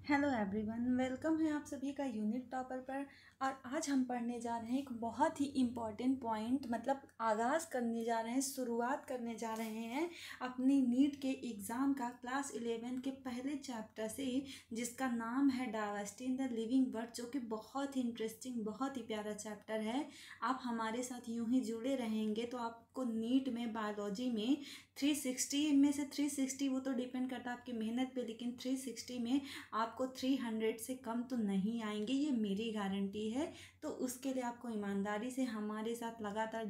Hello everyone, welcome है आप सभी का यूनिट टॉपर पर। और आज हम पढ़ने जा रहे हैं एक बहुत ही इम्पॉर्टेंट पॉइंट, मतलब आगाज़ करने जा रहे हैं, शुरुआत करने जा रहे हैं अपनी नीट के एग्ज़ाम का क्लास 11 के पहले चैप्टर से, जिसका नाम है diversity in the living word, जो कि बहुत ही इंटरेस्टिंग, बहुत ही प्यारा चैप्टर है। आप हमारे साथ यूं ही जुड़े रहेंगे तो आपको नीट में बायोलॉजी में 360 में से 360, वो तो डिपेंड करता है आपकी मेहनत पे, लेकिन 360 में आपको 300 से कम तो नहीं आएंगे, ये मेरी गारंटी है। तो उसके लिए आपको ईमानदारी से हमारे साथ लगातार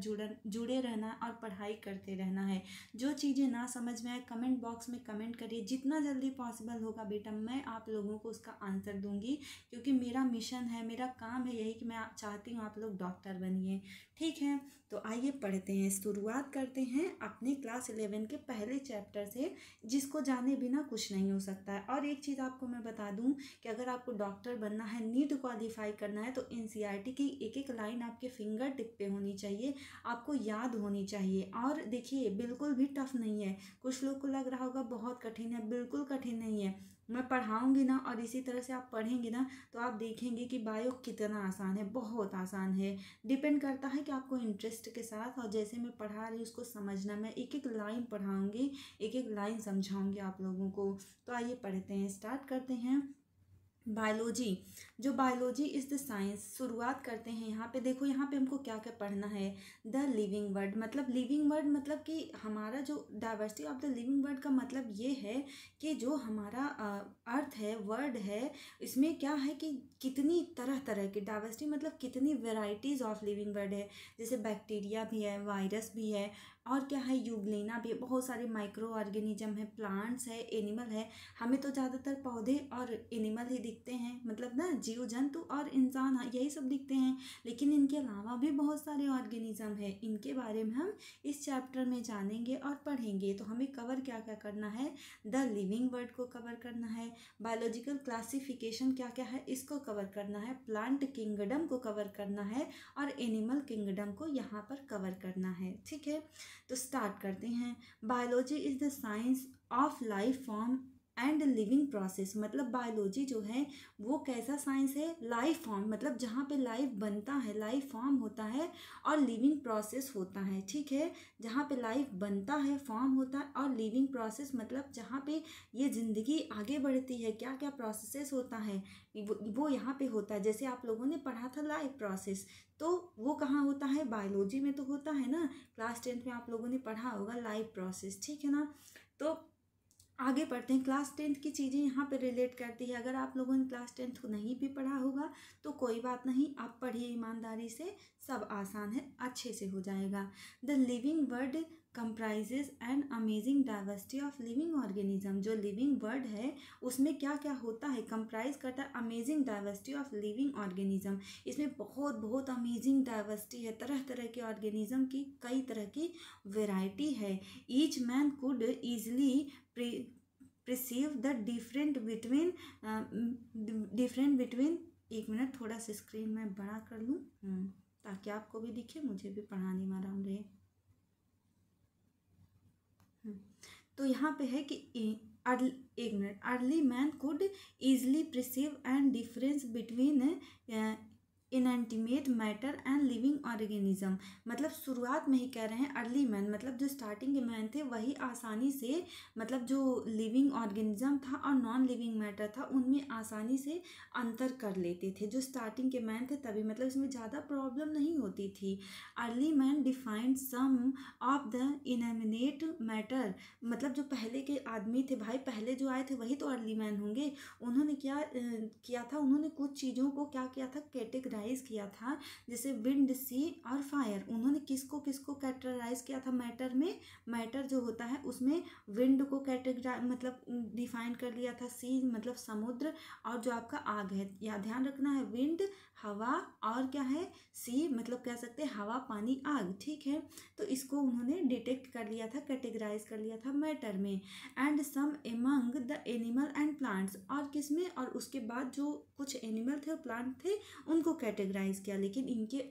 जुड़े रहना और पढ़ाई करते रहना है। जो चीज़ें ना समझ में आए कमेंट बॉक्स में कमेंट करिए, जितना जल्दी पॉसिबल होगा बेटा मैं आप लोगों को उसका आंसर दूंगी, क्योंकि मेरा मिशन है, मेरा काम है यही कि मैं चाहती हूँ आप लोग डॉक्टर बनिए। ठीक है, तो आइए पढ़ते हैं, शुरुआत करते हैं अपने क्लास 11 के पहले चैप्टर से, जिसको जाने बिना कुछ नहीं हो सकता है। और एक चीज़ आपको मैं बता दूं कि अगर आपको डॉक्टर बनना है, नीट क्वालिफाई करना है, तो एनसीईआरटी की एक एक लाइन आपके फिंगर टिप पे होनी चाहिए, आपको याद होनी चाहिए। और देखिए बिल्कुल भी टफ नहीं है। कुछ लोग को लग रहा होगा बहुत कठिन है, बिल्कुल कठिन नहीं है। मैं पढ़ाऊंगी ना और इसी तरह से आप पढ़ेंगे ना तो आप देखेंगे कि बायो कितना आसान है, बहुत आसान है। डिपेंड करता है कि आपको इंटरेस्ट के साथ, और जैसे मैं पढ़ा रही हूँ उसको समझना, मैं एक एक लाइन पढ़ाऊंगी, एक एक लाइन समझाऊंगी आप लोगों को। तो आइए पढ़ते हैं, स्टार्ट करते हैं। बायोलॉजी, जो बायोलॉजी इज़ द साइंस, शुरुआत करते हैं। यहाँ पे देखो, यहाँ पे हमको क्या क्या पढ़ना है। द लिविंग वर्ड, मतलब लिविंग वर्ड मतलब कि हमारा जो diversity of the living word का मतलब ये है कि जो हमारा अर्थ है, वर्ड है, इसमें क्या है कि कितनी तरह तरह की डाइवर्सिटी, मतलब कितनी वेराइटीज़ ऑफ लिविंग वर्ड है। जैसे बैक्टीरिया भी है, वायरस भी है, और क्या है, यूग्लेना भी है, बहुत सारे माइक्रो ऑर्गेनिज्म है, प्लांट्स है, एनिमल है। हमें तो ज़्यादातर पौधे और एनिमल ही दिखते हैं, मतलब ना जीव जंतु और इंसान, यही सब दिखते हैं, लेकिन इनके अलावा भी बहुत सारे ऑर्गेनिज्म है। इनके बारे में हम इस चैप्टर में जानेंगे और पढ़ेंगे। तो हमें कवर क्या क्या करना है, द लिविंग वर्ड को कवर करना है, बायोलॉजिकल क्लासिफिकेशन क्या क्या है इसको कवर करना है, प्लांट किंगडम को कवर करना है, और एनिमल किंगडम को यहाँ पर कवर करना है। ठीक है, तो स्टार्ट करते हैं। Biology is the science of life form and living process, मतलब बायोलॉजी जो है वो कैसा साइंस है, लाइफ फॉर्म, मतलब जहाँ पे लाइफ बनता है, लाइफ फॉर्म होता है, और लिविंग प्रोसेस होता है। ठीक है, जहाँ पे लाइफ बनता है, फॉर्म होता है, और लिविंग प्रोसेस मतलब जहाँ पे ये ज़िंदगी आगे बढ़ती है, क्या क्या प्रोसेस होता है वो यहाँ पे होता है। जैसे आप लोगों ने पढ़ा था लाइफ प्रोसेस, तो वो कहाँ होता है, बायोलॉजी में तो होता है ना। क्लास 10 में आप लोगों ने पढ़ा होगा लाइफ प्रोसेस। ठीक है ना, तो आगे पढ़ते हैं। क्लास 10 की चीज़ें यहाँ पे रिलेट करती है। अगर आप लोगों ने क्लास 10 को नहीं भी पढ़ा होगा तो कोई बात नहीं, आप पढ़िए ईमानदारी से, सब आसान है, अच्छे से हो जाएगा। The living word comprises an amazing diversity of living organism, जो लिविंग वर्ड है उसमें क्या क्या होता है, कंप्राइज करता है amazing diversity of living organism. इसमें बहुत बहुत अमेजिंग डाइवर्सिटी है, तरह तरह के ऑर्गेनिज्म की कई तरह की वेराइटी है। Each man could easily perceive the different between, एक मिनट थोड़ा सा स्क्रीन में बड़ा कर लूँ ताकि आपको भी दिखे, मुझे भी पढ़ाने में आराम रहे। तो यहाँ पे है कि एक minute, early man could easily perceive and difference between inanimate matter and living organism, मतलब शुरुआत में ही कह रहे हैं अर्ली मैन, मतलब जो स्टार्टिंग के मैन थे वही आसानी से, मतलब जो लिविंग ऑर्गेनिज्म था और नॉन लिविंग मैटर था उनमें आसानी से अंतर कर लेते थे। जो स्टार्टिंग के मैन थे तभी, मतलब इसमें ज़्यादा प्रॉब्लम नहीं होती थी। Early man defined some of the inanimate matter, मतलब जो पहले के आदमी थे भाई, पहले जो आए थे वही तो अर्ली मैन होंगे। उन्होंने क्या किया था, उन्होंने कुछ चीज़ों को क्या किया था, कैटेगराइज किया था। जैसे विंड, सी और फायर, उन्होंने किसको किसको कैटेगराइज किया था मैटर में, मैटर जो होता है उसमें विंड को कैटेगराइज मतलब डिफाइन कर लिया था, सी मतलब समुद्र, और जो आपका आग है, या ध्यान रखना है, विंड हवा, और क्या है, सी मतलब कह सकते हैं हवा पानी आग। ठीक है, तो इसको उन्होंने डिटेक्ट कर लिया था, कैटेगराइज कर लिया था मैटर में। And some among the animal and plants, और किसमें, और उसके बाद जो कुछ एनिमल थे और प्लांट थे उनको कैटेगराइज किया, लेकिन इनके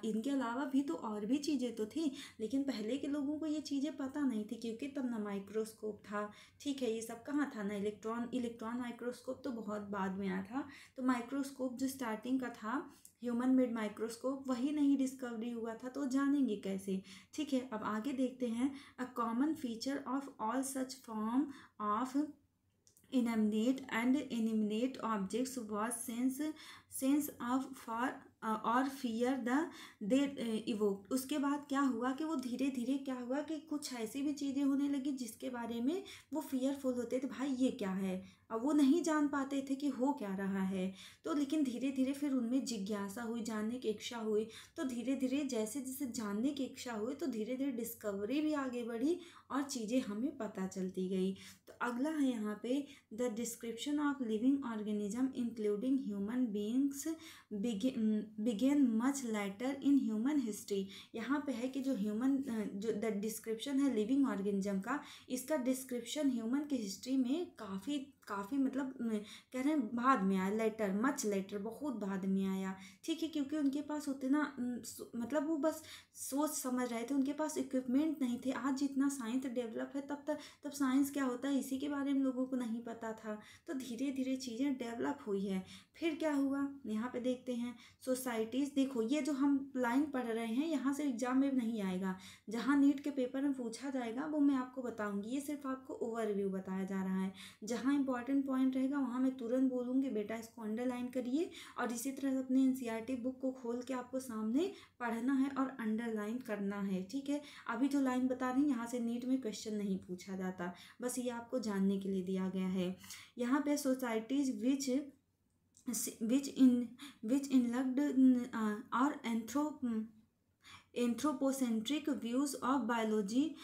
इनके अलावा भी तो और भी चीज़ें तो थी, लेकिन पहले के लोगों को ये चीज़ें पता नहीं थी, क्योंकि तब ना माइक्रोस्कोप था, ठीक है, ये सब कहाँ था ना, इलेक्ट्रॉन माइक्रोस्कोप तो बहुत बाद में आया था। तो माइक्रोस्कोप जो स्टार्टिंग का था, ह्यूमन मेड माइक्रोस्कोप, वही नहीं डिस्कवरी हुआ था, तो जानेंगे कैसे। ठीक है, अब आगे देखते हैं। A common feature of all such form of inanimate and inanimate objects was sense of for और फियर दे इवोक्ड। उसके बाद क्या हुआ कि वो धीरे धीरे क्या हुआ कि कुछ ऐसी भी चीज़ें होने लगी जिसके बारे में वो फियरफुल होते थे, भाई ये क्या है, अब वो नहीं जान पाते थे कि हो क्या रहा है। तो लेकिन धीरे धीरे फिर उनमें जिज्ञासा हुई, जानने की इच्छा हुई, तो धीरे धीरे जैसे जैसे जानने की इच्छा हुई तो धीरे धीरे डिस्कवरी भी आगे बढ़ी और चीज़ें हमें पता चलती गई। तो अगला है यहाँ पे, the description of living organism including human beings begin much later in human history. यहाँ पे है कि जो जो द डिस्क्रिप्शन है लिविंग ऑर्गेनिज्म का, इसका डिस्क्रिप्शन ह्यूमन की हिस्ट्री में काफ़ी मतलब कह रहे हैं बाद में आया, लेटर, मच लेटर, बहुत बाद में आया। ठीक है, क्योंकि उनके पास उतना मतलब वो बस सोच समझ रहे थे, उनके पास इक्विपमेंट नहीं थे। आज जितना साइंस डेवलप है तब साइंस क्या होता है इसी के बारे में लोगों को नहीं पता था। तो धीरे धीरे चीज़ें डेवलप हुई है। फिर क्या हुआ यहाँ पे देखते हैं, सोसाइटीज़। देखो ये जो हम लाइन पढ़ रहे हैं यहाँ से एग्जाम में नहीं आएगा, जहाँ नीट के पेपर में पूछा जाएगा वो मैं आपको बताऊंगी, ये सिर्फ आपको ओवरव्यू बताया जा रहा है। जहाँ इंपॉर्टेंट पॉइंट रहेगा वहाँ मैं तुरंत बोलूँगी बेटा इसको अंडरलाइन करिए, और इसी तरह अपने एनसीईआरटी बुक को खोल के आपको सामने पढ़ना है और अंडरलाइन करना है। ठीक है, अभी जो लाइन बता रही यहाँ से नीट में क्वेश्चन नहीं पूछा जाता, बस ये आपको जानने के लिए दिया गया है। यहाँ पे societies which inlugged or anthropocentric views of biology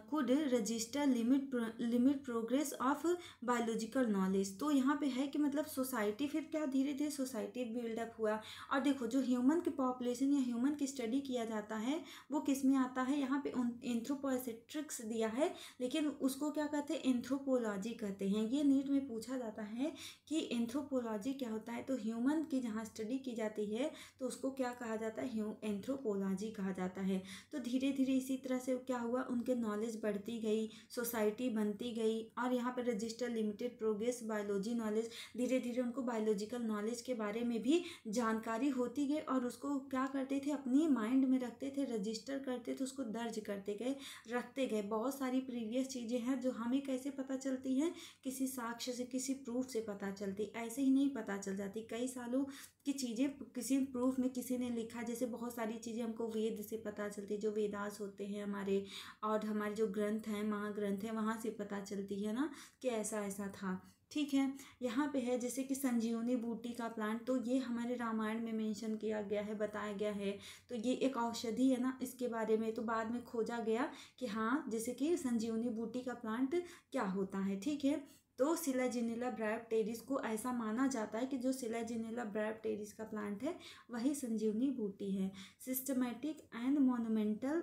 could register limit progress of biological knowledge। तो यहाँ पे है कि मतलब सोसाइटी फिर क्या धीरे धीरे सोसाइटी बिल्डअप हुआ। और देखो जो ह्यूमन की पॉपुलेशन या ह्यूमन की स्टडी किया जाता है वो किस में आता है, यहाँ पे एंथ्रोपोसेंट्रिक्स दिया है, लेकिन उसको क्या कहते हैं, एंथ्रोपोलॉजी कहते हैं। ये नीट में पूछा जाता है कि एंथ्रोपोलॉजी क्या होता है, तो ह्यूमन की जहाँ स्टडी की जाती है तो उसको क्या कहा जाता है, एंथ्रोपोलॉजी कहा जाता है। तो धीरे धीरे इसी तरह से क्या हुआ, उनके नॉलेज बढ़ती गई, सोसाइटी बनती गई। और यहाँ पर register limited progress biology knowledge, धीरे धीरे उनको बायोलॉजिकल नॉलेज के बारे में भी जानकारी होती गई और उसको क्या करते थे, अपनी माइंड में रखते थे, रजिस्टर करते थे, उसको दर्ज करते गए, रखते गए। बहुत सारी प्रीवियस चीज़ें हैं जो हमें कैसे पता चलती हैं, किसी साक्ष्य से, किसी प्रूफ से पता चलती, ऐसे ही नहीं पता चल जाती। कई सालों की चीज़ें किसी प्रूफ में किसी ने लिखा, जैसे बहुत सारी चीज़ें हमको वेद से पता चलती, जो वेदास होते हैं हमारे, और हमारे जो ग्रंथ हैं, महाग्रंथ हैं, वहाँ से पता चलती है ना कि ऐसा ऐसा था। ठीक है, यहाँ पे है जैसे कि संजीवनी बूटी का प्लांट, तो ये हमारे रामायण में मेंशन किया गया है, बताया गया है। तो ये एक औषधि है ना, इसके बारे में तो बाद में खोजा गया कि हाँ जैसे कि संजीवनी बूटी का प्लांट क्या होता है। ठीक है, तो सिलाजिनेला ब्रायोप्टेरिस को ऐसा माना जाता है कि जो सिलाजिनेला ब्रायोप्टेरिस का प्लांट है वही संजीवनी बूटी है। Systematic and monumental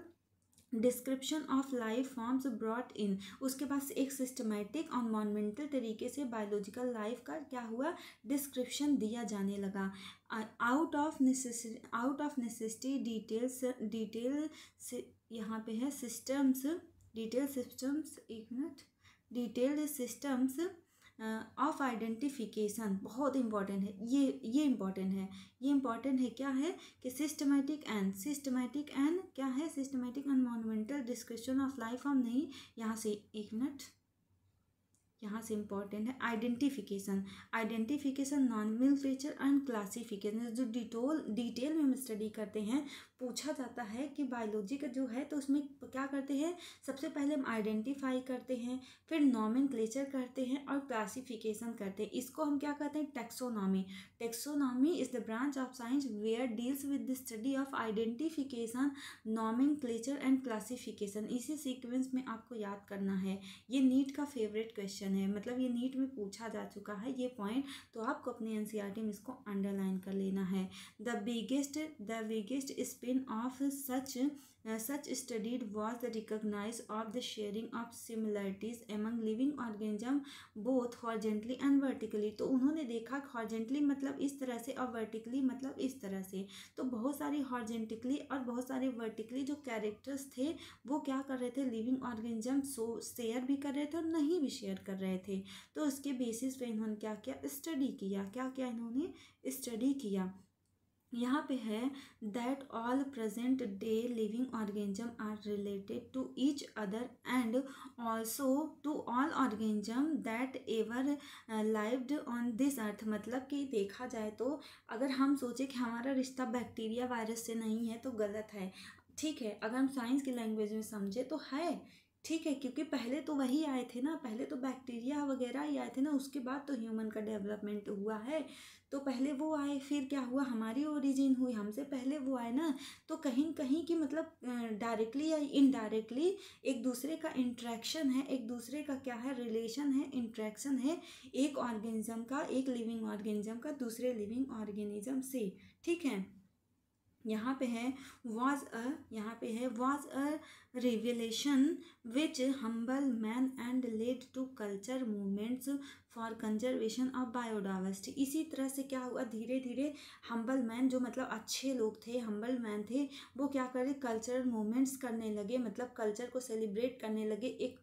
description of life forms brought in, उसके पास एक सिस्टमैटिक और मॉन्यूमेंटल तरीके से बायोलॉजिकल लाइफ का क्या हुआ, डिस्क्रिप्शन दिया जाने लगा। आउट ऑफ नेसेसिटी डिटेल यहाँ पे है systems, detailed systems of identification, बहुत इंपॉर्टेंट है ये इंपॉर्टेंट है क्या है कि सिस्टमैटिक एंड क्या है, systematic and monumental description of life form, नहीं यहाँ से एक मिनट, यहाँ से इम्पॉर्टेंट है आइडेंटिफिकेशन नॉमेनक्लेचर एंड क्लासिफिकेशन। जो डिटेल में हम स्टडी करते हैं, पूछा जाता है कि बायोलॉजी का जो है तो उसमें क्या करते हैं, सबसे पहले हम आइडेंटिफाई करते हैं, फिर नॉमेनक्लेचर करते हैं और क्लासिफिकेशन करते हैं। इसको हम क्या कहते हैं, taxonomy is the branch of science where deals with the study of identification, nomenclature and classification. इसी सीक्वेंस में आपको याद करना है, ये नीट का फेवरेट क्वेश्चन क्वेश्चन है, मतलब ये नीट में पूछा जा चुका है ये पॉइंट, तो आपको अपने एनसीईआरटी में इसको अंडरलाइन कर लेना है। The biggest spin off such studied was the recognize of the sharing of similarities among living organism both horizontally and vertically। तो उन्होंने देखा horizontally मतलब इस तरह से और vertically मतलब इस तरह से, तो बहुत सारी horizontally और बहुत सारे vertically जो कैरेक्टर्स थे वो क्या कर रहे थे, लिविंग ऑर्गेनिज्म शेयर भी कर रहे थे और नहीं भी शेयर कर रहे थे। तो उसके बेसिस पे इन्होंने क्या किया, स्टडी किया। क्या किया इन्होंने, स्टडी किया। यहाँ पे है that all present day living organism are related to each other and also to all organism that ever lived on this earth. मतलब कि देखा जाए तो अगर हम सोचे कि हमारा रिश्ता बैक्टीरिया वायरस से नहीं है तो गलत है, ठीक है। अगर हम साइंस की लैंग्वेज में समझे तो है, ठीक है, क्योंकि पहले तो वही आए थे ना, पहले तो बैक्टीरिया वगैरह ही आए थे ना, उसके बाद तो ह्यूमन का डेवलपमेंट हुआ है। तो पहले वो आए, फिर क्या हुआ, हमारी ओरिजिन हुई, हमसे पहले वो आए ना। तो कहीं कहीं की मतलब डायरेक्टली या इनडायरेक्टली एक दूसरे का इंट्रैक्शन है, एक दूसरे का क्या है, रिलेशन है, इंट्रैक्शन है एक ऑर्गेनिज्म का, एक लिविंग ऑर्गेनिज्म का दूसरे लिविंग ऑर्गेनिज्म से, ठीक है। यहाँ पे है was a revelation which humble man and led to culture movements for conservation of biodiversity. इसी तरह से क्या हुआ, धीरे धीरे हम्बल मैन जो मतलब अच्छे लोग थे, हम्बल मैन थे, वो क्या करे, कल्चरल मूवमेंट्स करने लगे, मतलब कल्चर को सेलिब्रेट करने लगे। एक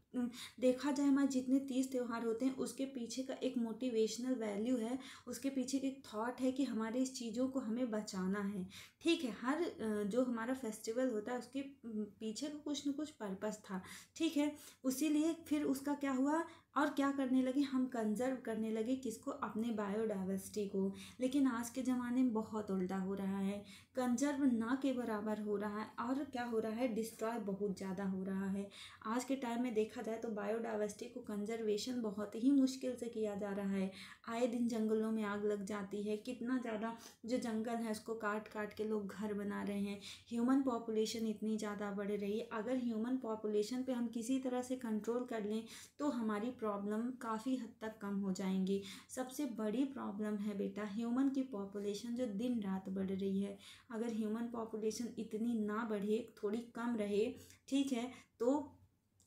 देखा जाए हमारे जितने तीज त्यौहार होते हैं उसके पीछे का एक मोटिवेशनल वैल्यू है, उसके पीछे एक थॉट है कि हमारे इस चीज़ों को हमें बचाना है, ठीक है। हर जो हमारा फेस्टिवल होता है उसके पीछे कुछ न कुछ पर्पस था, ठीक है। उसीलिए फिर उसका क्या हुआ, और क्या करने लगे, हम कंजर्व करने लगे किसको, अपने बायोडाइवर्सिटी को। लेकिन आज के ज़माने में बहुत उल्टा हो रहा है, कंजर्व ना के बराबर हो रहा है और क्या हो रहा है, डिस्ट्रॉय बहुत ज़्यादा हो रहा है। आज के टाइम में देखा जाए तो बायोडाइवर्सिटी को कंजर्वेशन बहुत ही मुश्किल से किया जा रहा है। आए दिन जंगलों में आग लग जाती है, कितना ज़्यादा जो जंगल है उसको काट काट के लोग घर बना रहे हैं। ह्यूमन पॉपुलेशन इतनी ज़्यादा बढ़ रही है, अगर ह्यूमन पॉपुलेशन पे हम किसी तरह से कंट्रोल कर लें तो हमारी प्रॉब्लम काफ़ी हद तक कम हो जाएंगी। सबसे बड़ी प्रॉब्लम है बेटा ह्यूमन की पॉपुलेशन जो दिन रात बढ़ रही है। अगर ह्यूमन पॉपुलेशन इतनी ना बढ़े, थोड़ी कम रहे, ठीक है, तो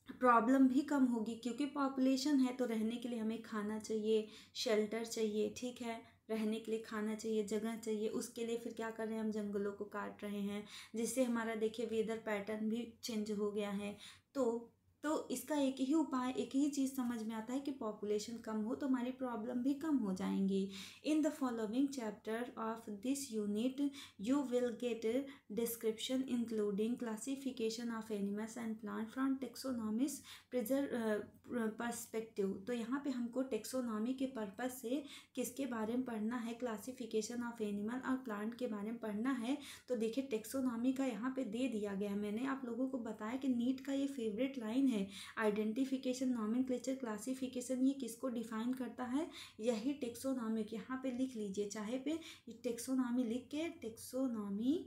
प्रॉब्लम भी कम होगी, क्योंकि पॉपुलेशन है तो रहने के लिए हमें खाना चाहिए, शेल्टर चाहिए, ठीक है, रहने के लिए खाना चाहिए, जगह चाहिए। उसके लिए फिर क्या कर रहे हैं, हम जंगलों को काट रहे हैं, जिससे हमारा देखिए वेदर पैटर्न भी चेंज हो गया है। तो इसका एक ही उपाय, एक ही चीज़ समझ में आता है कि पॉपुलेशन कम हो तो हमारी प्रॉब्लम भी कम हो जाएंगी। In the following chapter of this unit you will get description including classification of animals and plant from taxonomist's perspective. तो यहाँ पे हमको टेक्सोनॉमी के पर्पज से किसके बारे में पढ़ना है, क्लासिफिकेशन ऑफ एनिमल और प्लांट के बारे में पढ़ना है। तो देखिए टेक्सोनॉमी का यहाँ पे दे दिया गया है, मैंने आप लोगों को बताया कि नीट का ये फेवरेट लाइन है, आइडेंटिफिकेशन, नॉमेनक्लेचर, क्लासिफिकेशन, ये किसको डिफाइन करता है, यही टेक्सोनॉमी। यहाँ पे लिख लीजिए, चाहे पे टेक्सोनॉमी लिख के, टेक्सोनॉमी,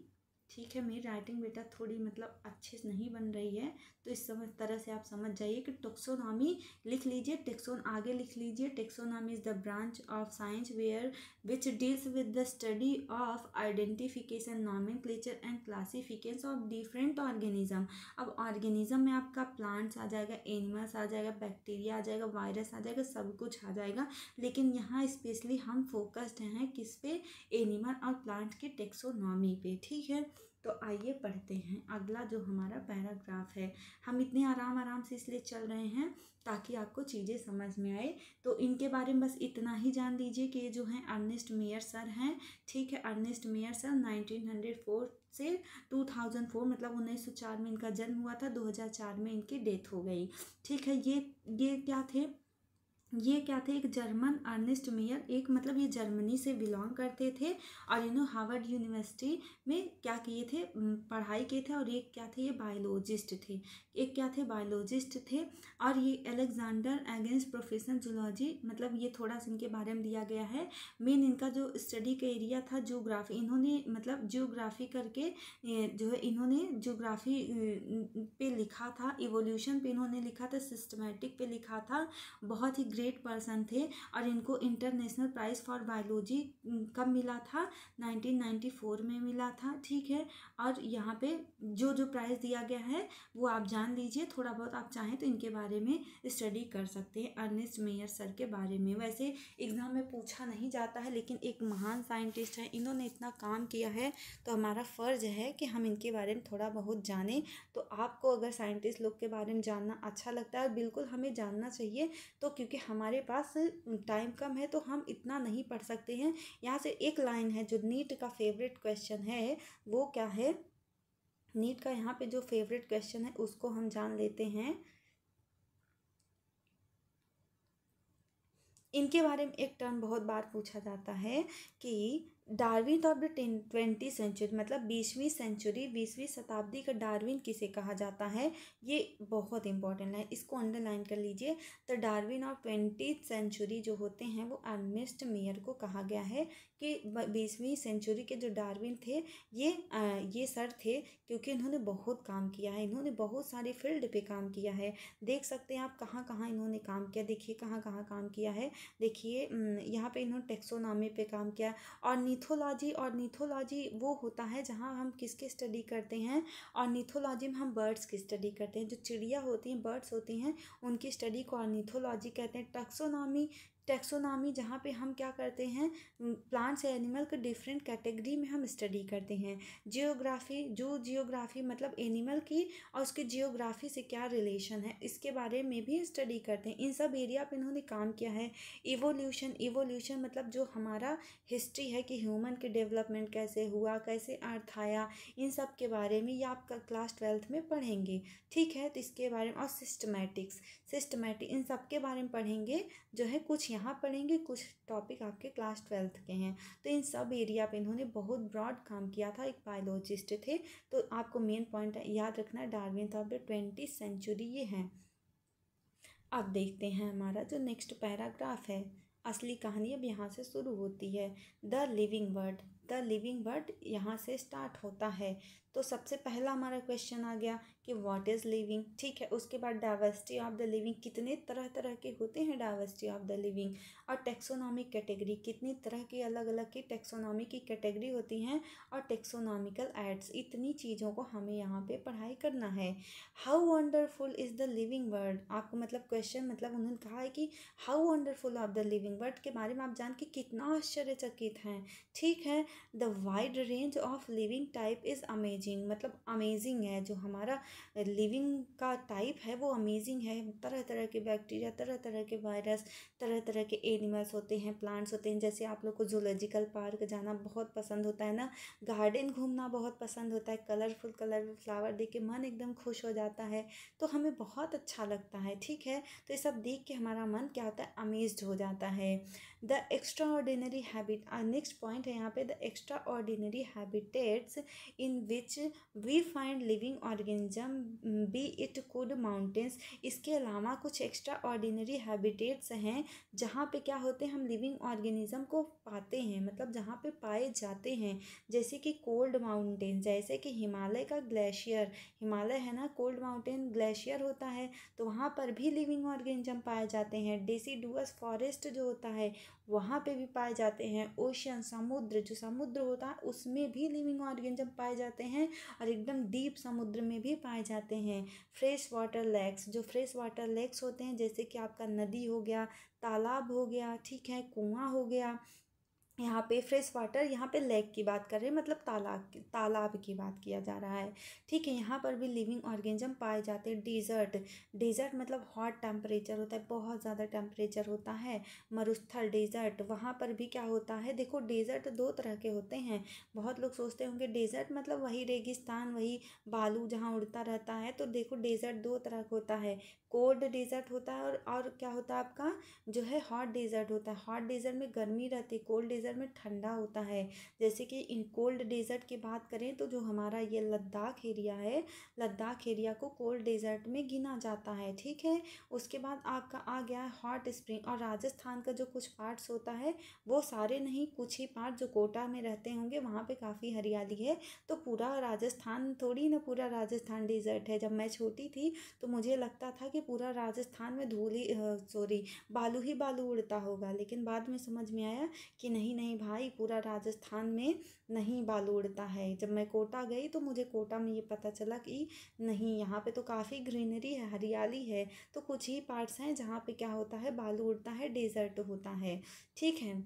ठीक है। मेरी राइटिंग बेटा थोड़ी मतलब अच्छे से नहीं बन रही है, तो इस तरह से आप समझ जाइए कि टेक्सोनॉमी लिख लीजिए, आगे लिख लीजिए, taxonomy is the branch of science where which deals with the study of identification, nomenclature and classification of different organism. अब ऑर्गेनिज्म में आपका प्लांट्स आ जाएगा, एनिमल्स आ जाएगा, बैक्टीरिया आ जाएगा, वायरस आ जाएगा, सब कुछ आ जाएगा। लेकिन यहाँ स्पेशली हम फोकस्ड हैं किस पे, एनिमल और प्लांट की टेक्सोनॉमी पे, ठीक है। तो आइए पढ़ते हैं अगला जो हमारा पैराग्राफ है। हम इतने आराम से इसलिए चल रहे हैं ताकि आपको चीज़ें समझ में आए। तो इनके बारे में बस इतना ही जान लीजिए कि ये जो हैं अर्नेस्ट मेयर सर हैं, ठीक है। अर्नेस्ट मेयर सर 1904 से 2004 मतलब 1904 में इनका जन्म हुआ था, 2004 में इनकी डेथ हो गई, ठीक है। ये क्या थे, एक जर्मन अर्नेस्ट मेयर, एक मतलब ये जर्मनी से बिलोंग करते थे और इन्होंने हार्वर्ड यूनिवर्सिटी में क्या किए थे, पढ़ाई किए थे। और एक क्या थे, ये बायोलॉजिस्ट थे, एक क्या थे, बायोलॉजिस्ट थे। और ये अलेक्जेंडर अगेंस्ट प्रोफेशनल जूलॉजी, मतलब ये थोड़ा सा इनके बारे में दिया गया है। मेन इनका जो स्टडी का एरिया था ज्योग्राफी, इन्होंने मतलब ज्योग्राफी करके जो है इन्होंने ज्योग्राफी पे लिखा था, इवोल्यूशन पे इन्होंने लिखा था, सिस्टमेटिक पे लिखा था, बहुत ही ग्रेट पर्सन थे और इनको इंटरनेशनल प्राइज़ फॉर बायोलॉजी कब मिला था? 1994 में मिला था, ठीक है। और यहाँ पे जो जो प्राइज़ दिया गया है वो आप जान लीजिए, थोड़ा बहुत आप चाहें तो इनके बारे में स्टडी कर सकते हैं, अर्नेस्ट मेयर सर के बारे में। वैसे एग्ज़ाम में पूछा नहीं जाता है, लेकिन एक महान साइंटिस्ट है, इन्होंने इतना काम किया है तो हमारा फ़र्ज़ है कि हम इनके बारे में थोड़ा बहुत जानें। तो आपको अगर साइंटिस्ट लोग के बारे में जानना अच्छा लगता है, बिल्कुल हमें जानना चाहिए। तो क्योंकि हमारे पास टाइम कम है तो हम इतना नहीं पढ़ सकते हैं। यहाँ से एक लाइन है जो नीट का फेवरेट क्वेश्चन है, वो क्या है? नीट का यहाँ पे जो फेवरेट क्वेश्चन है उसको हम जान लेते हैं। इनके बारे में एक टर्म बहुत बार पूछा जाता है कि डार्विन ऑफ द 20वीं सेंचुरी, मतलब 20वीं सेंचुरी, 20वीं शताब्दी का डार्विन किसे कहा जाता है? ये बहुत इंपॉर्टेंट है, इसको अंडरलाइन कर लीजिए। The Darwin of 20th century जो होते हैं वो अर्नेस्ट मेयर को कहा गया है कि 20वीं सेंचुरी के जो डार्विन थे ये सर थे, क्योंकि इन्होंने बहुत काम किया है, इन्होंने बहुत सारी फील्ड पे काम किया है। देख सकते हैं आप कहाँ कहाँ इन्होंने काम किया, देखिए कहाँ कहाँ काम किया है। देखिए यहाँ पे इन्होंने टेक्सोनॉमी पे काम किया। ऑर्निथोलॉजी वो होता है जहाँ हम किसके स्टडी करते हैं? ऑर्निथोलॉजी में हम बर्ड्स की स्टडी करते हैं, जो चिड़िया होती हैं, बर्ड्स होती हैं, उनकी स्टडी को ऑर्निथोलॉजी कहते हैं। टैक्सोनॉमी जहाँ पे हम क्या करते हैं? प्लांट्स या एनिमल के डिफरेंट कैटेगरी में हम स्टडी करते हैं। जियोग्राफी मतलब एनिमल की और उसके जियोग्राफी से क्या रिलेशन है, इसके बारे में भी स्टडी करते हैं। इन सब एरिया पे इन्होंने काम किया है। इवोल्यूशन मतलब जो हमारा हिस्ट्री है कि ह्यूमन के डेवलपमेंट कैसे हुआ, कैसे अर्थ आया, इन सब के बारे में ये आप क्लास 12th में पढ़ेंगे, ठीक है। तो इसके बारे में, और सिस्टमैटिक इन सब के बारे में पढ़ेंगे, जो है कुछ यहाँ पढ़ेंगे, कुछ टॉपिक आपके क्लास 12th के हैं। तो इन सब एरिया पे इन्होंने बहुत ब्रॉड काम किया था, एक बायोलॉजिस्ट थे। तो आपको मेन पॉइंट याद रखना है, Darwin of the 20th century ये हैं। अब देखते हैं हमारा जो नेक्स्ट पैराग्राफ है, असली कहानी अब यहाँ से शुरू होती है। द लिविंग वर्ड यहाँ से स्टार्ट होता है। तो सबसे पहला हमारा क्वेश्चन आ गया कि व्हाट इज़ लिविंग, ठीक है। उसके बाद डाइवर्सिटी ऑफ द लिविंग, कितने तरह तरह के होते हैं डाइवर्सिटी ऑफ द लिविंग। और टेक्सोनॉमिक कैटेगरी, कितनी तरह की अलग अलग की टेक्सोनॉमी की कैटेगरी होती हैं। और टेक्सोनॉमिकल एड्स, इतनी चीज़ों को हमें यहाँ पे पढ़ाई करना है। How wonderful is the living word, आपको मतलब क्वेश्चन, मतलब उन्होंने कहा है कि how wonderful of the living word के बारे में आप जान के कितना आश्चर्यचकित हैं, ठीक है। The wide range of living type is amazing, मतलब अमेजिंग है, जो हमारा लिविंग का टाइप है वो अमेजिंग है। तरह तरह के बैक्टीरिया, तरह तरह के वायरस, तरह तरह के एनिमल्स होते हैं, प्लांट्स होते हैं। जैसे आप लोग को जूलॉजिकल पार्क जाना बहुत पसंद होता है ना, गार्डन घूमना बहुत पसंद होता है, कलरफुल फ्लावर देख के मन एकदम खुश हो जाता है, तो हमें बहुत अच्छा लगता है, ठीक है। तो ये सब देख के हमारा मन क्या होता है? अमेज्ड हो जाता है। The extraordinary habit, next point है यहाँ पे, the extraordinary habitats in which we find living organism be it could mountains. इसके अलावा कुछ एक्स्ट्रा ऑर्डिनरी हैबिटेट्स हैं जहाँ पे क्या होते हैं, हम लिविंग ऑर्गेनिज्म को पाते हैं, मतलब जहाँ पे पाए जाते हैं। जैसे कि कोल्ड माउंटेन, जैसे कि हिमालय का ग्लेशियर, हिमालय है ना, कोल्ड माउंटेन ग्लेशियर होता है, तो वहाँ पर भी लिविंग ऑर्गेनिज्म पाए जाते हैं। डेसिडुअस फॉरेस्ट जो होता है वहाँ पे भी पाए जाते हैं। ओशियन, समुद्र, जो समुद्र होता है उसमें भी लिविंग ऑर्गेनिज्म पाए जाते हैं, और एकदम डीप समुद्र में भी पाए जाते हैं। फ्रेश वाटर लेक्स, जो फ्रेश वाटर लेक्स होते हैं, जैसे कि आपका नदी हो गया, तालाब हो गया, ठीक है, कुआं हो गया। यहाँ पे फ्रेश वाटर, यहाँ पे लेक की बात कर रहे हैं, मतलब तालाब की बात किया जा रहा है, ठीक है। यहाँ पर भी लिविंग ऑर्गेनिज्म पाए जाते हैं। डेजर्ट मतलब हॉट टेम्परेचर होता है, बहुत ज़्यादा टेम्परेचर होता है। मरुस्थल डेजर्ट, वहाँ पर भी क्या होता है? देखो डेजर्ट दो तरह के होते हैं। बहुत लोग सोचते होंगे डेजर्ट मतलब वही रेगिस्तान, वही बालू जहाँ उड़ता रहता है, तो देखो डेजर्ट दो तरह का होता है। कोल्ड डेजर्ट होता है, और क्या होता है आपका, जो है हॉट डेजर्ट होता है। हॉट डेजर्ट में गर्मी रहती है, कोल्ड डेजर्ट डेजर्ट में ठंडा होता है। जैसे कि इन कोल्ड डेजर्ट की बात करें तो जो हमारा ये लद्दाख एरिया है, लद्दाख एरिया को कोल्ड डेजर्ट में गिना जाता है। ठीक है, उसके बाद आपका आ गया है हॉट स्प्रिंग। और राजस्थान का जो कुछ पार्ट्स होता है, वो सारे नहीं, कुछ ही पार्ट जो कोटा में रहते होंगे वहाँ पे काफ़ी हरियाली है। तो पूरा राजस्थान थोड़ी ना, पूरा राजस्थान डेजर्ट है। जब मैं छोटी थी तो मुझे लगता था कि पूरा राजस्थान में बालू ही बालू उड़ता होगा, लेकिन बाद में समझ में आया कि नहीं नहीं भाई, पूरा राजस्थान में नहीं बालू उड़ता है। जब मैं कोटा गई तो मुझे कोटा में ये पता चला कि नहीं, यहाँ पे तो काफ़ी ग्रीनरी है, हरियाली है। तो कुछ ही पार्ट्स हैं जहाँ पे क्या होता है, बालू उड़ता है, डेजर्ट होता है। ठीक है,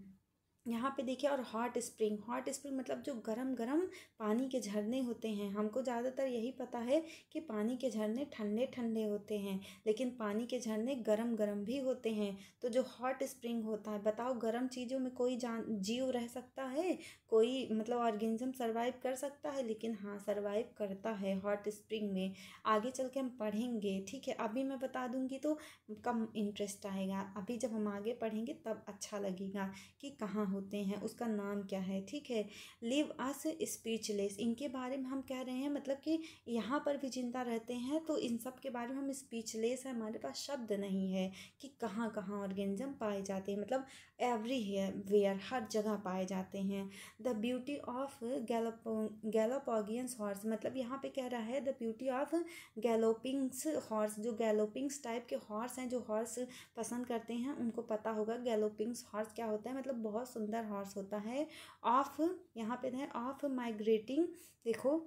यहाँ पे देखिए। और हॉट स्प्रिंग, हॉट स्प्रिंग मतलब जो गरम गरम पानी के झरने होते हैं। हमको ज़्यादातर यही पता है कि पानी के झरने ठंडे ठंडे होते हैं, लेकिन पानी के झरने गरम गरम भी होते हैं। तो जो हॉट स्प्रिंग होता है, बताओ गरम चीज़ों में कोई जीव रह सकता है, कोई मतलब ऑर्गेनिज्म सर्वाइव कर सकता है? लेकिन हाँ, सर्वाइव करता है हॉट स्प्रिंग में। आगे चल के हम पढ़ेंगे। ठीक है, अभी मैं बता दूंगी तो कम इंटरेस्ट आएगा, अभी जब हम आगे पढ़ेंगे तब अच्छा लगेगा कि कहाँ होते हैं, उसका नाम क्या है। ठीक है, लिव अस स्पीचलेस, इनके बारे में हम कह रहे हैं, मतलब कि यहाँ पर भी जिंदा रहते हैं, तो इन सब के बारे में हम स्पीचलेस है, हमारे पास शब्द नहीं है कि कहाँ कहाँ ऑर्गेनिज्म पाए जाते हैं। मतलब एवरीवेयर, हर जगह पाए जाते हैं। द ब्यूटी ऑफ गैलोपोगियंस हॉर्स, मतलब यहाँ पे कह रहा है द ब्यूटी ऑफ गैलोपिंग्स हॉर्स। जो गैलोपिंग्स टाइप के हॉर्स हैं, जो हॉर्स पसंद करते हैं, उनको पता होगा गैलोपिंग्स हॉर्स क्या होता है, मतलब बहुत सुंदर हॉर्स होता है। ऑफ, यहाँ पे है ऑफ माइग्रेटिंग, देखो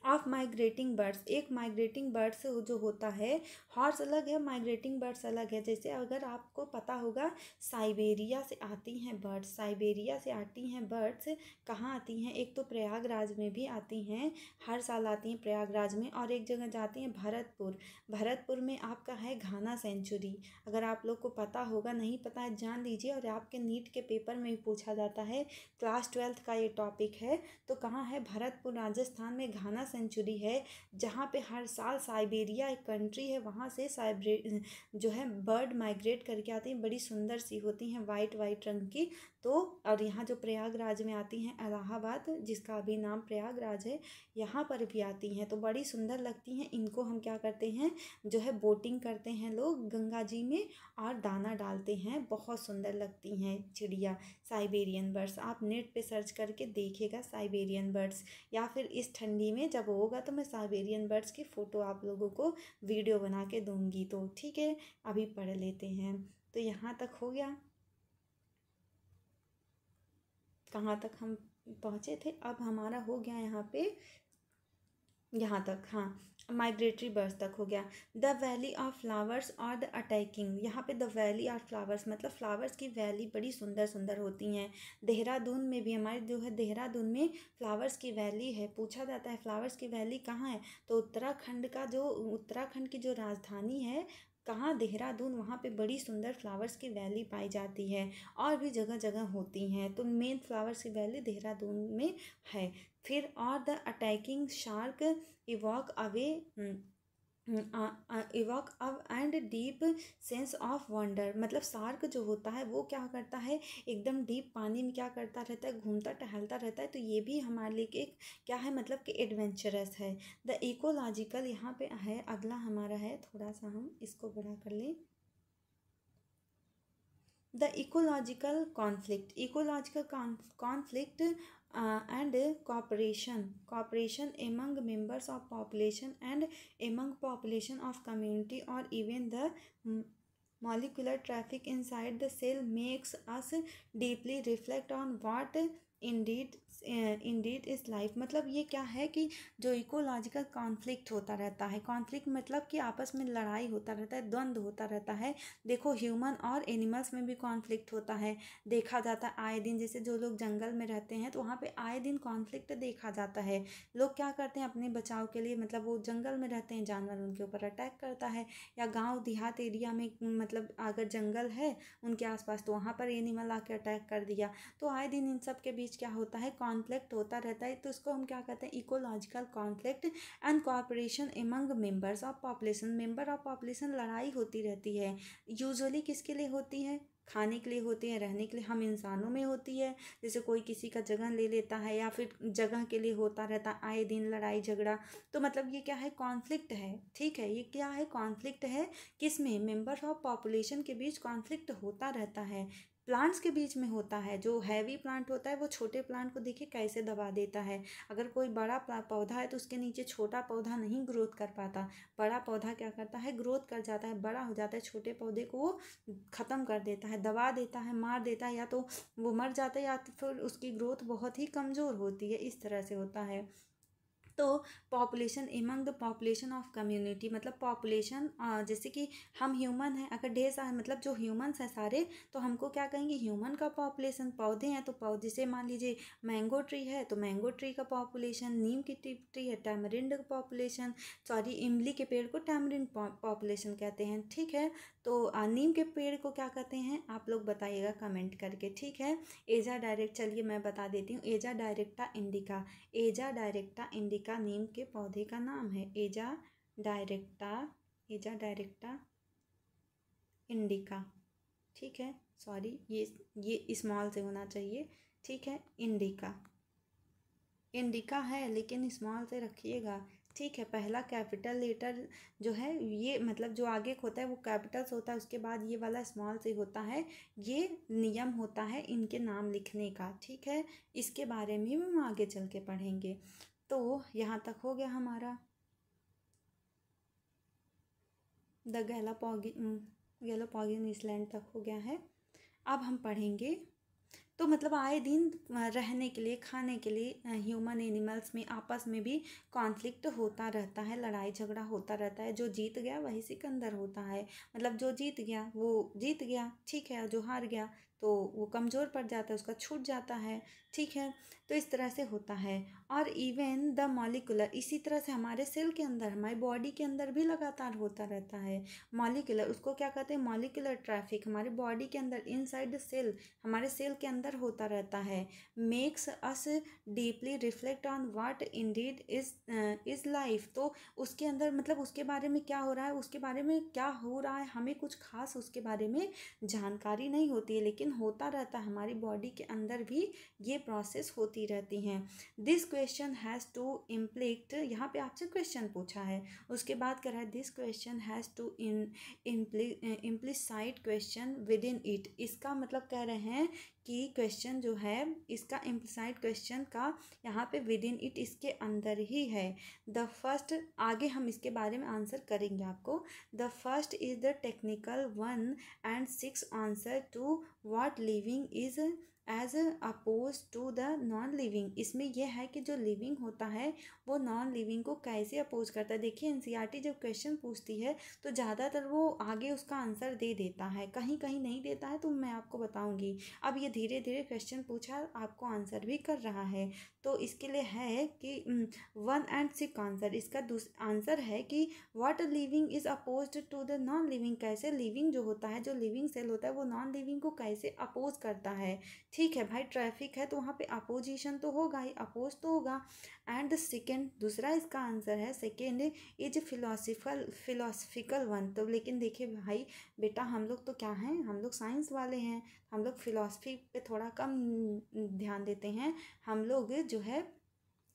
ऑफ माइग्रेटिंग बर्ड्स, एक माइग्रेटिंग बर्ड्स जो होता है, हॉर्स अलग है, माइग्रेटिंग बर्ड्स अलग है। जैसे अगर आपको पता होगा, साइबेरिया से आती हैं बर्ड्स, साइबेरिया से आती हैं बर्ड्स, कहाँ आती हैं? एक तो प्रयागराज में भी आती हैं, हर साल आती हैं प्रयागराज में, और एक जगह जाती हैं भरतपुर। भरतपुर में आपका है घाना सेंचुरी। अगर आप लोग को पता होगा, नहीं पता है जान लीजिए, और आपके नीट के पेपर में भी पूछा जाता है, क्लास 12th का ये टॉपिक है। तो कहाँ है? भरतपुर राजस्थान में घाना सेंचुरी है, जहाँ पे हर साल, साइबेरिया एक कंट्री है, वहाँ से जो है बर्ड माइग्रेट करके आती हैं, बड़ी सुंदर सी होती हैं, वाइट वाइट रंग की। तो और यहाँ जो प्रयागराज में आती हैं, इलाहाबाद जिसका अभी नाम प्रयागराज है, यहाँ पर भी आती हैं, तो बड़ी सुंदर लगती हैं। इनको हम क्या करते हैं, जो है बोटिंग करते हैं लोग गंगा जी में, और दाना डालते हैं, बहुत सुंदर लगती हैं चिड़िया, साइबेरियन बर्ड्स। आप नेट पे सर्च करके देखिएगा साइबेरियन बर्ड्स, या फिर इस ठंडी में जब होगा तो मैं साइबेरियन बर्ड्स की फ़ोटो आप लोगों को वीडियो बना के दूंगी। तो ठीक है, अभी पढ़ लेते हैं। तो यहाँ तक हो गया, कहाँ तक हम पहुँचे थे? अब हमारा हो गया यहाँ पे, यहाँ तक, हाँ, माइग्रेटरी बर्ड्स तक हो गया। द वैली ऑफ फ्लावर्स और द अटैकिंग, यहाँ पे द वैली ऑफ फ्लावर्स मतलब फ्लावर्स की वैली बड़ी सुंदर सुंदर होती हैं। देहरादून में भी, हमारे जो है देहरादून में फ्लावर्स की वैली है। पूछा जाता है फ्लावर्स की वैली कहाँ है, तो उत्तराखंड की जो राजधानी है, कहाँ? देहरादून, वहाँ पे बड़ी सुंदर फ्लावर्स की वैली पाई जाती है, और भी जगह जगह होती हैं। तो मेन फ्लावर्स की वैली देहरादून में है। फिर और द अटैकिंग शार्क इवॉक अवे इवॉक अव and deep sense of wonder, मतलब शार्क जो होता है वो क्या करता है, एकदम डीप पानी में क्या करता रहता है, घूमता टहलता रहता है। तो ये भी हमारे लिए एक क्या है, मतलब कि एडवेंचरस है। द इकोलॉजिकल, यहाँ पे है अगला हमारा है, थोड़ा सा हम इसको बड़ा कर लें। The ecological conflict, ecological conflict and cooperation among members of population and among population of community, or even the molecular traffic inside the cell makes us deeply reflect on what Indeed is life. मतलब ये क्या है कि जो ecological conflict होता रहता है, conflict मतलब कि आपस में लड़ाई होता रहता है, द्वंद्व होता रहता है। देखो ह्यूमन और एनिमल्स में भी कॉन्फ्लिक्ट होता है, देखा जाता है आए दिन। जैसे जो लोग जंगल में रहते हैं तो वहाँ पे आए दिन कॉन्फ्लिक्ट देखा जाता है। लोग क्या करते हैं अपने बचाव के लिए, मतलब वो जंगल में रहते हैं, जानवर उनके ऊपर अटैक करता है, या गाँव देहात एरिया में मतलब अगर जंगल है उनके आसपास तो वहाँ पर एनिमल आके अटैक कर दिया। तो आए दिन इन सब के बीच क्या होता है, कॉन्फ्लिक्ट होता रहता है। तो इसको हम क्या कहते हैं, ecological conflict and cooperation among members of population. Member of population, लड़ाई होती रहती है, यूजुअली किसके लिए होती है, खाने के लिए होती है, रहने के लिए। हम इंसानों में होती है, जैसे कोई किसी का जगह ले लेता है या फिर जगह के लिए होता रहता आए दिन लड़ाई झगड़ा। तो मतलब ये क्या है, कॉन्फ्लिक्ट है। ठीक है, ये क्या है, कॉन्फ्लिक्ट है। किस में, मेंबर्स ऑफ पॉपुलेशन के बीच कॉन्फ्लिक्ट होता रहता है। प्लांट्स के बीच में होता है। जो हैवी प्लांट होता है वो छोटे प्लांट को देखिए कैसे दबा देता है। अगर कोई बड़ा पौधा है तो उसके नीचे छोटा पौधा नहीं ग्रोथ कर पाता, बड़ा पौधा क्या करता है, ग्रोथ कर जाता है, बड़ा हो जाता है, छोटे पौधे को वो ख़त्म कर देता है, दबा देता है, मार देता है, या तो वो मर जाता है या तो फिर उसकी ग्रोथ बहुत ही कमज़ोर होती है। इस तरह से होता है। तो population among the population of community, मतलब पॉपुलेशन, जैसे कि हम ह्यूमन हैं, अगर ढेर सारे मतलब जो ह्यूमंस हैं सारे, तो हमको क्या कहेंगे, ह्यूमन का पॉपुलेशन। पौधे हैं तो पौधे से, मान लीजिए मैंगो ट्री है तो मैंगो ट्री का पॉपुलेशन, नीम की ट्री है टैमरिंड का पॉपुलेशन, सॉरी इमली के पेड़ को टैमरिंड पॉपुलेशन कहते हैं। ठीक है, तो नीम के पेड़ को क्या कहते हैं, आप लोग बताइएगा कमेंट करके। ठीक है, एजा डायरेक्ट, चलिए मैं बता देती हूँ, एजा डायरेक्टा इंडिका, एजा डायरेक्टा इंडिका नीम के पौधे का नाम है। एजा डायरेक्टा, एजा डायरेक्टा इंडिका। ठीक है, सॉरी ये स्मॉल से होना चाहिए। ठीक है, इंडिका, इंडिका है लेकिन स्मॉल से रखिएगा। ठीक है, पहला कैपिटल लेटर जो है ये, मतलब जो आगे होता है वो कैपिटल्स होता है, उसके बाद ये वाला स्मॉल से होता है। ये नियम होता है इनके नाम लिखने का। ठीक है, इसके बारे में हम आगे चल के पढ़ेंगे। तो यहाँ तक हो गया हमारा द गैलापागोस आइलैंड तक हो गया है। अब हम पढ़ेंगे, तो मतलब आए दिन रहने के लिए, खाने के लिए ह्यूमन एनिमल्स में आपस में भी कॉन्फ्लिक्ट होता रहता है, लड़ाई झगड़ा होता रहता है। जो जीत गया वही सिकंदर होता है, मतलब जो जीत गया वो जीत गया। ठीक है, जो हार गया तो वो कमज़ोर पड़ जाता है, उसका छूट जाता है। ठीक है, तो इस तरह से होता है। और इवन द मॉलिकुलर, इसी तरह से हमारे सेल के अंदर, हमारी बॉडी के अंदर भी लगातार होता रहता है। मॉलिकुलर, उसको क्या कहते हैं, मॉलिकुलर ट्रैफिक, हमारे बॉडी के अंदर इनसाइड द सेल, हमारे सेल के अंदर होता रहता है। Makes us deeply reflect on what Indeed is life, तो उसके अंदर मतलब उसके बारे में क्या हो रहा है, उसके बारे में क्या हो रहा है, हमें कुछ खास उसके बारे में जानकारी नहीं होती है, लेकिन होता रहता है। हमारी बॉडी के अंदर भी ये प्रोसेस होती रहती हैं। दिस क्वेश्चन हैज़ टू इम्प्लिक्ट, यहाँ पे आपसे क्वेश्चन पूछा है, उसके बाद कह रहा है this question has two implicit question within it. इसका मतलब कह रहे हैं कि क्वेश्चन जो है इसका इम्प्लिसाइट क्वेश्चन का यहाँ पे विद इन इट, इसके अंदर ही है। द फर्स्ट, आगे हम इसके बारे में आंसर करेंगे आपको। The first is the technical one and 6 answer to what living is as oppose to the non living. इसमें यह है कि जो लिविंग होता है वो नॉन लिविंग को कैसे अपोज करता है। देखिए एनसीईआरटी जब क्वेश्चन पूछती है तो ज़्यादातर वो आगे उसका आंसर दे देता है, कहीं कहीं नहीं देता है, तो मैं आपको बताऊंगी। अब ये धीरे धीरे क्वेश्चन पूछा, आपको आंसर भी कर रहा है। तो इसके लिए है कि 1 and 6 आंसर, इसका आंसर है कि what living is oppose to the non living, कैसे लिविंग जो होता है, जो लिविंग सेल होता है वो नॉन लिविंग को कैसे अपोज करता है। ठीक है भाई, ट्रैफिक है तो वहाँ पे अपोजिशन तो होगा ही, अपोज तो होगा। एंड सेकेंड, दूसरा इसका आंसर है सेकेंड इज फिलोसफिकल वन। तो लेकिन देखिए भाई बेटा, हम लोग तो क्या हैं, हम लोग साइंस वाले हैं, हम लोग फिलॉसफी पे थोड़ा कम ध्यान देते हैं। हम लोग जो है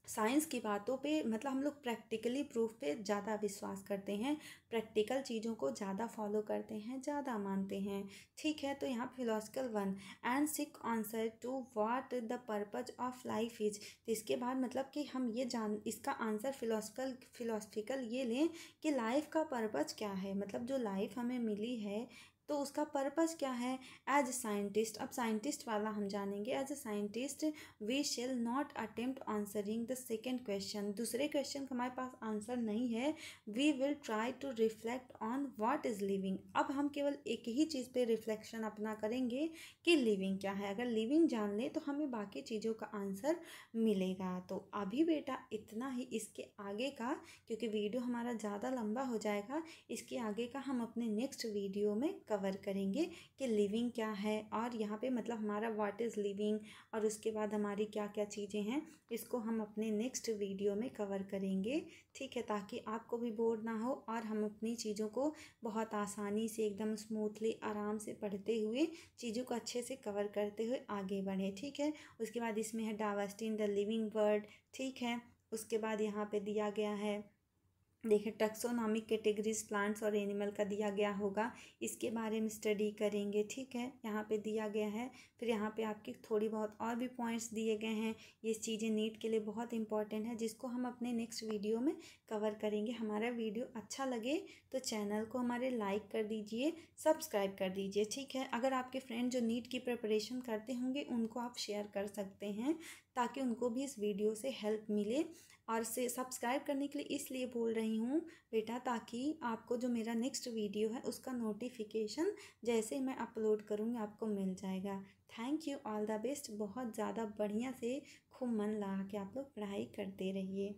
साइंस की बातों पे, मतलब हम लोग प्रैक्टिकली प्रूफ पे ज़्यादा विश्वास करते हैं, प्रैक्टिकल चीज़ों को ज़्यादा फॉलो करते हैं, ज़्यादा मानते हैं। ठीक है, तो यहाँ philosophical 1 and 6 answer to what the purpose of life is. तो इसके बाद मतलब कि हम ये जान, इसका आंसर फिलोसफिकल ये लें कि लाइफ का पर्पज क्या है, मतलब जो लाइफ हमें मिली है तो उसका पर्पस क्या है। एज साइंटिस्ट, अब साइंटिस्ट वाला हम जानेंगे। As a scientist we shall not attempt answering the second question, दूसरे क्वेश्चन का हमारे पास आंसर नहीं है। We will try to reflect on what is living, अब हम केवल एक ही चीज़ पे रिफ्लेक्शन अपना करेंगे कि लिविंग क्या है। अगर लिविंग जान लें तो हमें बाकी चीज़ों का आंसर मिलेगा। तो अभी बेटा इतना ही, इसके आगे का, क्योंकि वीडियो हमारा ज़्यादा लंबा हो जाएगा, इसके आगे का हम अपने नेक्स्ट वीडियो में कवर करेंगे कि लिविंग क्या है, और यहाँ पे मतलब हमारा व्हाट इज़ लिविंग, और उसके बाद हमारी क्या क्या चीज़ें हैं, इसको हम अपने नेक्स्ट वीडियो में कवर करेंगे। ठीक है, ताकि आपको भी बोर ना हो और हम अपनी चीज़ों को बहुत आसानी से एकदम स्मूथली आराम से पढ़ते हुए चीज़ों को अच्छे से कवर करते हुए आगे बढ़े। ठीक है, उसके बाद इसमें है diversity in the living world. ठीक है, उसके बाद यहाँ पे दिया गया है, देखिए टैक्सोनॉमिक कैटेगरीज प्लांट्स और एनिमल का दिया गया होगा, इसके बारे में स्टडी करेंगे। ठीक है, यहाँ पे दिया गया है। फिर यहाँ पे आपकी थोड़ी बहुत और भी पॉइंट्स दिए गए हैं। ये चीज़ें नीट के लिए बहुत इंपॉर्टेंट है, जिसको हम अपने नेक्स्ट वीडियो में कवर करेंगे। हमारा वीडियो अच्छा लगे तो चैनल को हमारे लाइक कर दीजिए, सब्सक्राइब कर दीजिए। ठीक है, अगर आपके फ्रेंड जो नीट की प्रिपरेशन करते होंगे उनको आप शेयर कर सकते हैं, ताकि उनको भी इस वीडियो से हेल्प मिले। और से सब्सक्राइब करने के लिए इसलिए बोल रही हूँ बेटा, ताकि आपको जो मेरा नेक्स्ट वीडियो है उसका नोटिफिकेशन जैसे मैं अपलोड करूँगी आपको मिल जाएगा। Thank you, all the best. बहुत ज़्यादा बढ़िया से खूब मन लगा के आप लोग पढ़ाई करते रहिए।